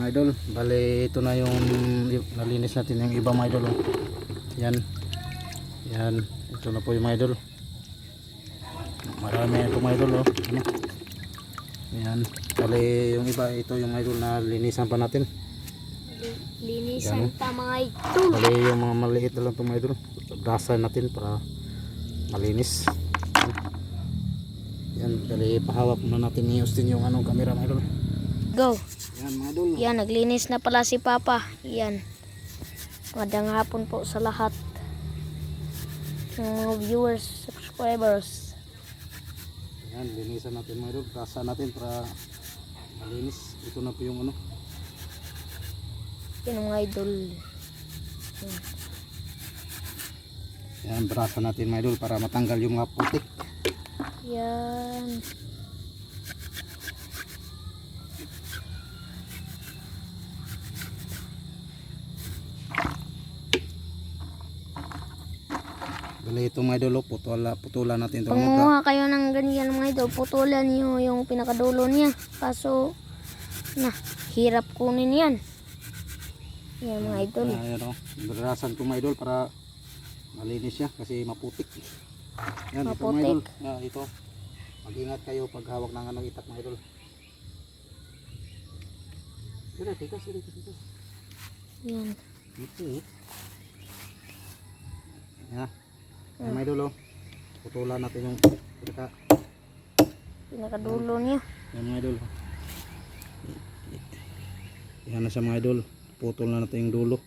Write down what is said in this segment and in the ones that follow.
mga idol, bali ito na yung nalinis natin yung iba mga idol. Yan. Yan, ito na po yung mga idol. Marami na ito mga idol. Ano? Yan, bali yung iba ito yung mga idol na linisan pa natin. Linisan pa mga idol. Bali yung mga maliit na lang ito mga idol, brasan natin para malinis. Yan, bali pahawak na natin ni Austin yung anong camera mga idol. Go. Yan mga idol. Yan, naglinis na pala si Papa. Yan. Magandang hapon po sa lahat ng mga viewers, subscribers. Yan, linisan natin mga idol, brasan natin para malinis. Ito na po yung ano. Yan mga idol. Yan. Yan, brasan natin mga idol para matanggal yung mga putik. Yan. Bali ito mga idol, putulan natin ito. Panguha kayo ng ganyan mga idol, putulan niyo yung pinakadulo niya. Kaso, hirap kunin yan. Yan mga idol. Ayan o, brasan ko mga idol para malinis siya kasi maputik. Yan, ito mga idol. Yan, ito. Mag-ingat kayo pag hawak ng anong itak mga idol. Tikas. Yan. Ito eh. Yan. Yan mga idol o. Putulan natin yung Pinakadulo niya. yan mga idol. Yan na siya mga idol. Putol na natin yung dulo.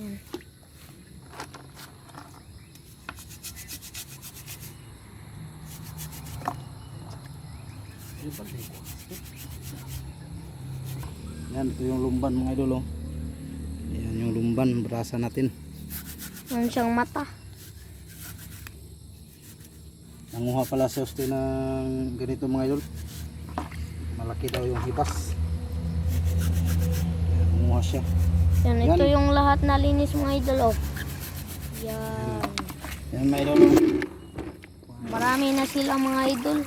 Yan. Yan, ito yung lumban mga idol oh. Yan yung lumban, brasa natin. Yan siyang mata. Nanguha pala si Austin ng ganito mga idol. Malaki daw yung hibas. Yan, nanguha siya. Yan, Yan. ito yung lahat na linis mga idol oh. Yan. Yan mga idol oh. Marami na sila mga idol.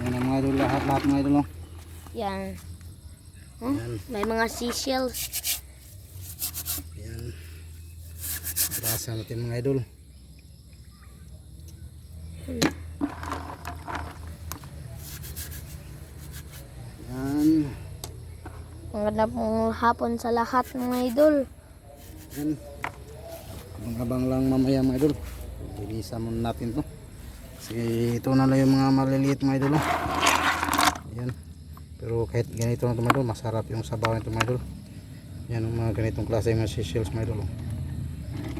Yan ang mga idol, lahat mga idol oh. Yan. Huh? Yan. May mga seashells. Yan. Brasa natin mga idol. Yan. Maganda pong hapon sa lahat mga idol. Yan. Abang-abang lang mamaya mga idol. Linisan muna natin to. Kasi ito na lang yung mga maliliit mga idol. Yan. Pero kahit ganito na ito mga idol, masarap yung sabaw nito mga idol. Yan ang mga ganitong klase mga seashells mga idol.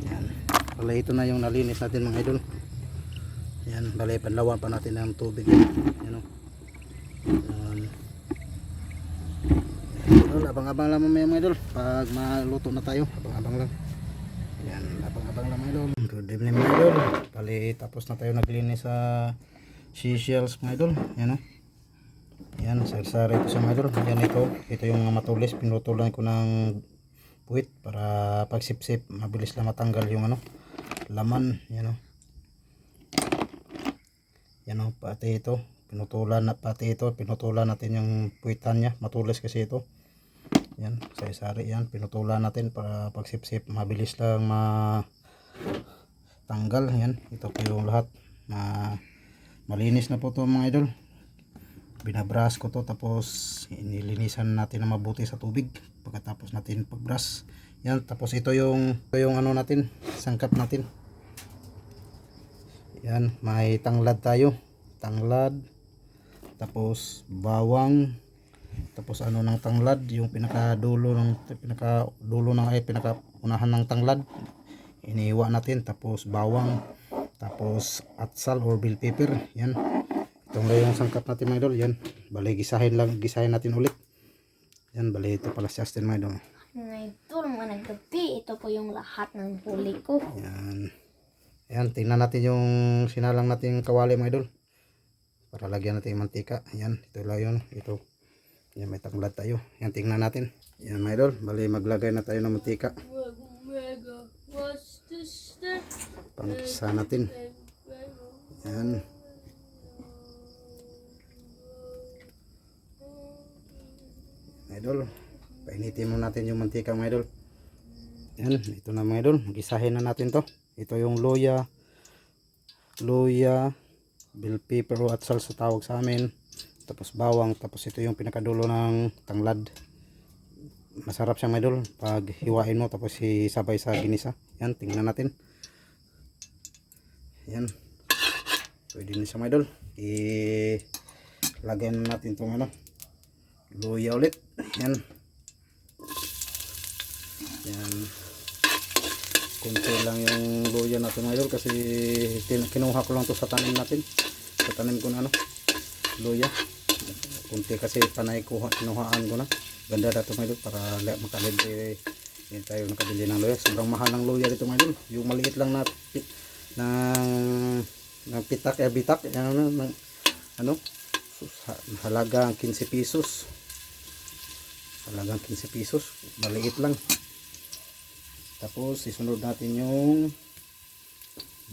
Yan. Bale ito na yung nalinis natin mga idol. Yan. Bale panlawan pa natin ng tubig. Yan o. Yan. Idol, abang-abang lang mamaya mga idol. Pag maluto na tayo, abang-abang lang. Yan, abang-abang lang mga idol. Good evening mga idol. Bali tapos na tayo naglinis sa seashells mga idol. Yan o. Yan, sari-sari ito sa mga idol. Yan ito yung mga matulis. Pinutulan ko ng puwit para pag sip-sip mabilis lang matanggal yung ano, laman. Yan o. Yan o, pati ito. Pinutulan natin yung puwitan niya. Matulis kasi ito. Yan, sari-sari yan. Pinutulan natin para pag sip-sip mabilis lang matanggal. Yan, ito po yung lahat. Malinis na po ito mga idol. Binabrush ko to tapos inilinisan natin na mabuti sa tubig pagkatapos natin pagbrush. Yan, tapos ito yung ano natin, sangkap natin. Yan, may tanglad tayo. Tanglad. Tapos bawang. Tapos ano ng tanglad, yung pinakadulo ng pinakaunahan ng tanglad. Iniiwa natin, tapos bawang, tapos atsal or bell pepper. Yan. Itong lang yung sangkap natin mga idol. Yan. Bali gisahin natin ulit. Yan, bali ito pala si Austin mga idol. Mga idol, mga naggabi. Ito po yung lahat ng huli ko. Yan. Yan, tingnan natin yung sinalang natin kawali mga idol. Para lagyan natin yung mantika. Yan, ito lang yun. Ito. Yan, may tanglad tayo. Yan, tingnan natin. Yan mga idol, bali maglagay na tayo ng mantika. Pangkisa natin. Yan. idol. Painitin mo natin yung mantika mga idol. Yan, ito na mga idol. Gisahin na natin to. Ito yung luya, bell pepper at salsa tawag sa amin. Tapos bawang. Tapos ito yung pinakadulo ng tanglad. Masarap siya mga idol. Pag hiwain mo tapos isabay sa ginisa. Yan, tingnan natin. Yan. Pwede na siya mga idol. Ilagay na natin itong ano, luya ulit. Yan. Yan. Kunti lang yung luya natin mga idol kasi kinuha ko lang to sa tanim natin. Sa tanim ko na ano, luya. Kunti kasi panay kinuhaan ko na. Ganda dato mga idol para makalibre. Yan tayo nakabili ng luya. Sobrang mahal ng luya dito mga idol. Yung maliit lang na ng pitak bitak. Yan ano, halagang 15 pesos. Halagang 15 pesos. Maliit lang. Tapos isunod natin yung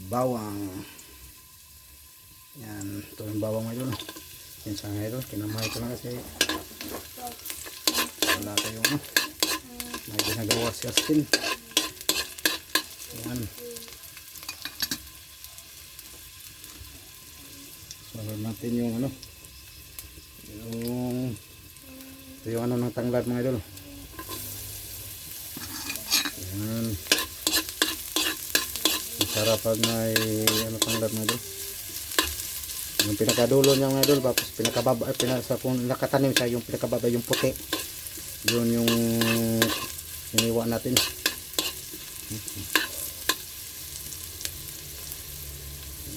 bawang. Yan, ito yung bawang ngayon. Yan sa ngayon, kinamay ko lang kasi wala tayong may ginagawa si Astin. Yan. Sunod natin yung ano, ito yung ano ng tanglad mga idol. Yan. Masarap pag may ano tanglad mga idol. Yung pinakadulo niya mga idol, tapos pinakababa, kung nakatanim siya, yung pinakababa yung puti, yun yung iniwa natin.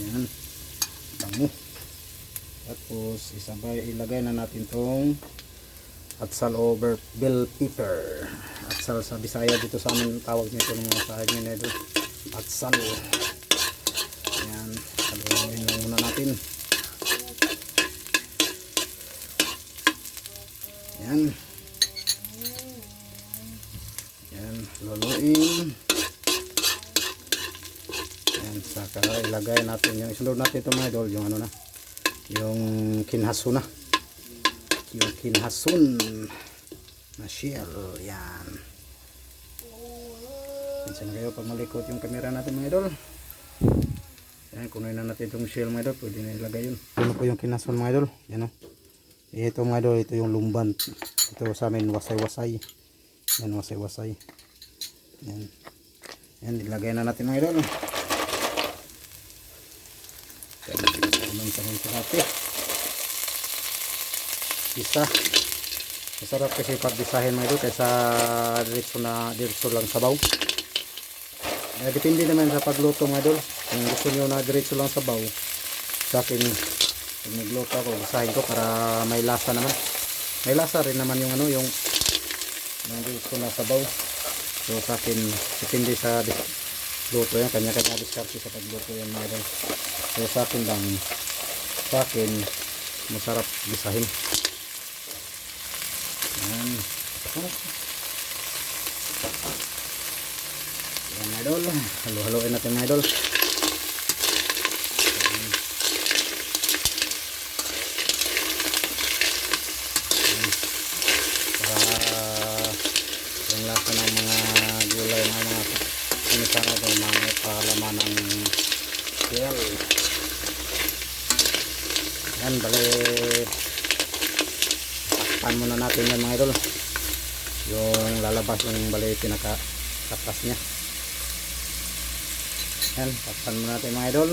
Yan, bango. Tapos ilagay na natin tong atsal over bell pepper. Atsal sa Bisaya, dito sa amin tawag nito ng mga sahig nila idol, atsal. Yan, haluin lang muna natin. Yan. Yan, luluin. Yan, saka ilagay natin yung isunod natin ito mga idol, yung ano na, yung kinhasun na. Yung kinhasun na shell. Yan. Minsan na kayo pag malikot yung camera natin mga idol. Yan, kunin na natin itong shell mga idol, pwede na ilagay yun. Ano po yung kinhasun mga idol? Yan o. Ito mga idol, ito yung lumban. Ito sa amin wasay-wasay. Yan, wasay-wasay. Yan. Yan, ilagay na natin mga idol. Tanong sa natin. Isa. Masarap kasi pag bisahin mga idol kaysa diretso lang sabaw. Depende naman sa pagluto mga idol. Kung gusto nyo na diretso lang sabaw, sa akin pag nagluto ako, bisahin ko para may lasa naman. May lasa rin naman yung ano, yung gusto na sabaw. So sa akin, depende sa luto yan, kanya-kanya diskarte sa pagluto yan mga idol. So sa akin lang, masarap bisahin. Yan. Yan mga idol, halo-haloin natin mga idol. Yung lasa ng mga gulay ng mga sinisara ito, mga palaman ng shell. Yan, bali takpan muna natin yan mga idol, yung lalabas yung bali pinakatas nya. Yan, takpan muna natin mga idol.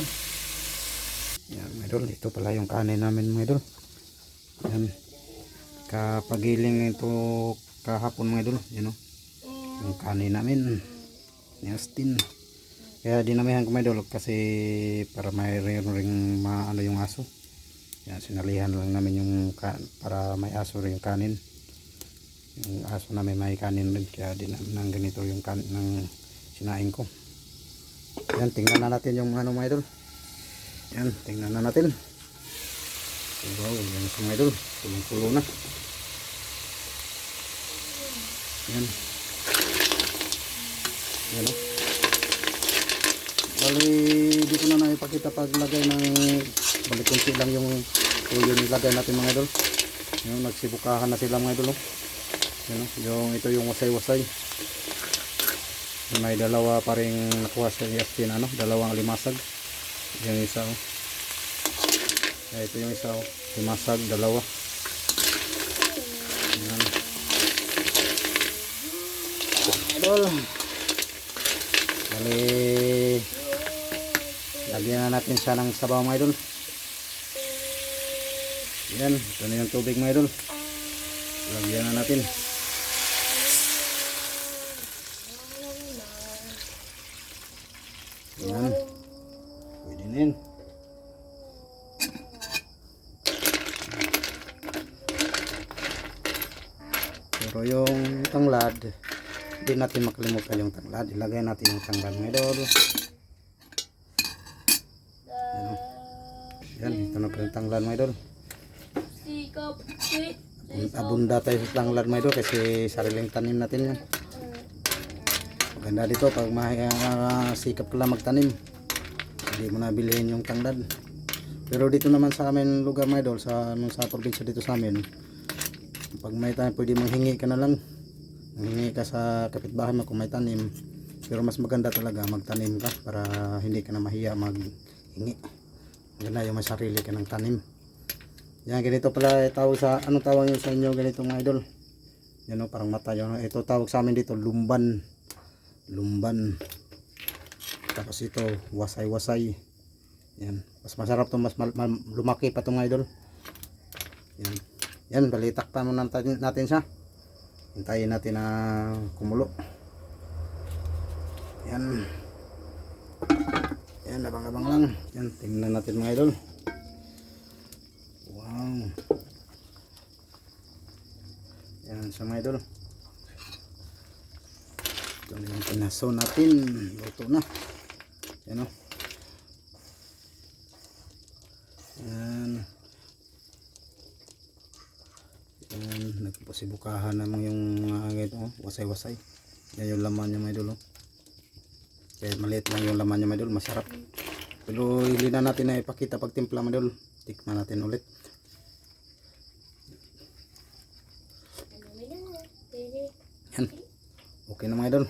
Yan mga idol, ito pala yung kanin namin mga idol. Yan, kapagiling ito kahapon mga idol. Yan o, yung kanin namin ni Astin. Kaya dinamihan ko mga idol kasi para may ring maano yung aso. Yan, sinalihan lang namin yung para may aso rin yung kanin. Yung aso namin may kanin rin, kaya dinamihan ganito yung kanin ng sinain ko. Yan, tingnan na natin yung ano mga idol. Yan, tingnan na natin. Wow, yan sa mga idol, tulong-tulo na. Yan. Yan o. Bali, dito na naipakita paglagay ng bali kunti lang yung tuyo nilagay natin mga idol. Yan, nagsibukahan na sila mga idol. Yan, yung ito yung wasay-wasay. May dalawa pa ring nakuha sa Justin, dalawang limasag. Yung isa oh. Ito yung isa oh. Limasag, dalawa. Yan. Idol. Bali, lagyan na natin siya ng sabaw mga idol. Yan, ito na yung tubig mga idol. Lagyan na natin. Yan. Pwede na yun. Pero yung tanglad, hindi natin makalimutan yung tanglad. Ilagay natin yung tanglad mga idol. Yan, ito na pa yung tanglad mga idol. Abunda tayo sa tanglad mga idol kasi sariling tanim natin yan. Maganda dito pag sikap ka lang magtanim, hindi mo na bilhin yung tanglad. Pero dito naman sa amin lugar mga idol, sa probinsya dito sa amin, pag may tanim pwede manghingi ka na lang. Manghingi ka sa kapitbahay mo kung may tanim. Pero mas maganda talaga magtanim ka para hindi ka na mahiya maghingi. Maganda yung may sarili ka ng tanim. Yan, ganito pala tawag sa, anong tawag nyo sa inyo ganito mga idol? Yan o, parang mata yun. Ito tawag sa amin dito, lumban. Lumban. Tapos ito, wasay-wasay. Yan, mas masarap to, mas lumaki pa to mga idol. Yan, yan, balitak pa muna natin siya. Hintayin natin na kumulo. Yan. Yan, abang-abang lang. Yan, tingnan natin mga idol. Wow. Yan sa mga idol. Ito na yung pinaso natin. Luto na. Yan o. Yan. Yan. Nagpasibukahan naman yung mga ito. Wasay-wasay. Yan yung laman niya mga idol. Kaya maliit lang yung laman niya mga idol. Masarap. Pero hindi na natin na ipakita pag timpla mga idol. Tikman natin ulit. Yan. Okay na mga idol.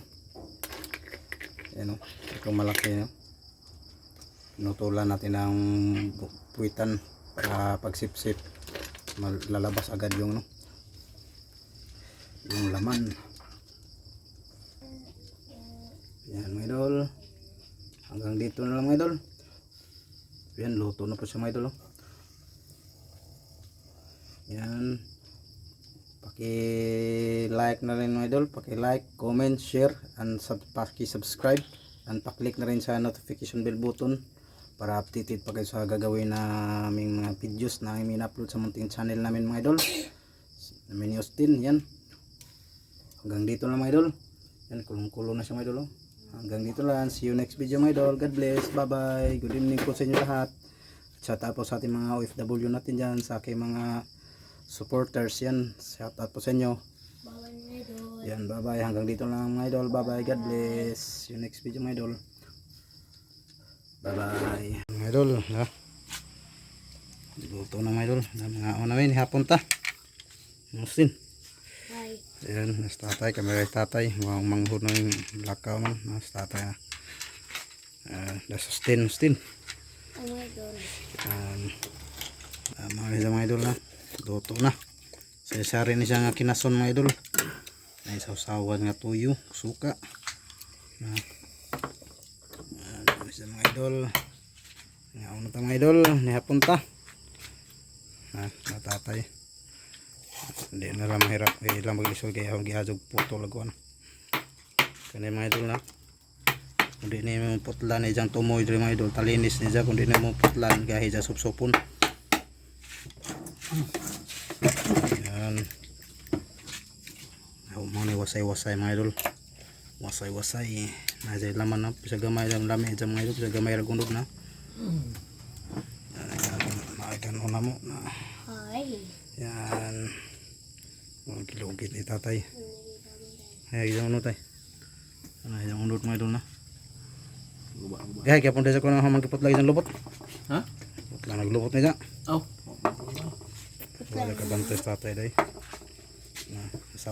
Yan o. Ito malaki. Pinutulan natin ng puwitan para pag sip-sip lalabas agad yung yung laman. Yan mga idol. Hanggang dito na lang mga idol. Yan, luto na po siya mga idol. Yan, paki-like na rin mga idol, paki-like, comment, share, and paki-subscribe, and pa-click na rin sa notification bell button para updated pa kayo sa gagawin na aming mga videos na aming upload sa munting channel namin mga idol. Namin Justin, yan. Hanggang dito lang mga idol. Yan, kulong-kulo na siya mga idol. Hanggang dito lang, see you next video mga idol. God bless, bye bye, good evening po sa inyo lahat. At shout out po sa ating mga OFW natin dyan, sa aking mga supporters yan, shout out po sa inyo. Yan, bye bye, hanggang dito lang mga idol, bye bye, God bless, see you next video mga idol, bye bye mga idol. Luto na mga idol, mga namin hapon ta Mustin. Yan, nas tatay, kami kay tatay, manghud na yung lakaw man, nas tatay na Justin. Mga idol na luto na. Sari ni siya nga kinason mga idol. Ay sausawan nga tuyo, suka. Mga idol. Ngaon ta mga idol, ni hapon ta. Natatay. Hindi na lang mahirap, ilang maglisod kaya akong gihadog puto laguan. Kani mga idol na. Kundi ni mo putlan ni jang tumoy diri mga idol, talinis ni ja kundi ni mo putlan gahi ja supsupon. Yan. Mo ni wasay-wasay mga idol. Wasay-wasay. Na jay laman na sa gamay jang lami jang mga idol, sa gamay ra gundog na. Nakaitan una mo na. Yan. Mga kilogit ni tatay. Ay, isang unod tay. Ano, isang unod mga idol na. Ay, kaya punta sa ko na hamang kipot lagi ng lubot. Ha? Putla naglubot na dyan. Oh. Wala ka bantes tatay day.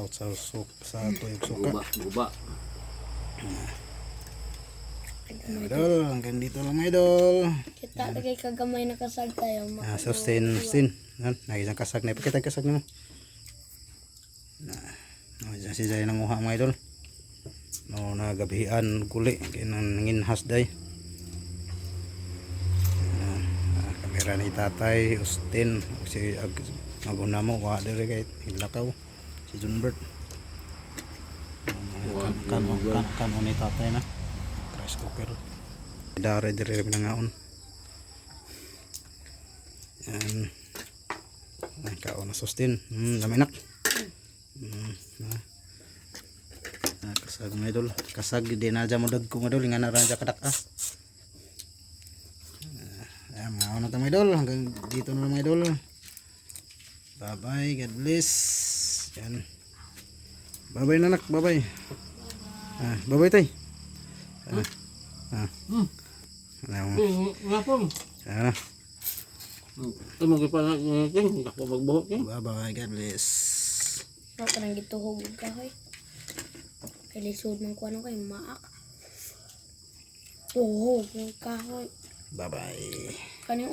sahot sa tuyog suka. Guba. Idol, hanggang dito lang mga idol. Kita lagay kagamay na kasag tayo. Sustain. Yan, nakisang kasag na. Ipakita yung kasag mo. Dyan si Jay nanguha mga idol. No, nagabihan guli. Kaya nanginhas day. Kamera ni tatay, Austin. Si maguna mo, wala diri kay Hilakaw. Si Junbert. Kano ni tatay na. Rice cooker. Dare diri rin nangaon. Yan. Kaon na sustain. Laminak. Kasag mga idol. Kasag di na dyan mo dagko mga idol. Nga na rin dyan kadak Ayan mga una tayo mga idol. Hanggang dito na mga idol. Bye bye. God bless. Yan. Bye bye nanak. Bye bye. Bye bye tay. Nga po. Ano? Ito magkipala natin. Ako magbuhok eh. Bye bye. God bless. Ako nang gituhog ka hoy. Kay lisod man ko ano kay maak. Tuhog ng kahoy. Bye bye. Kaning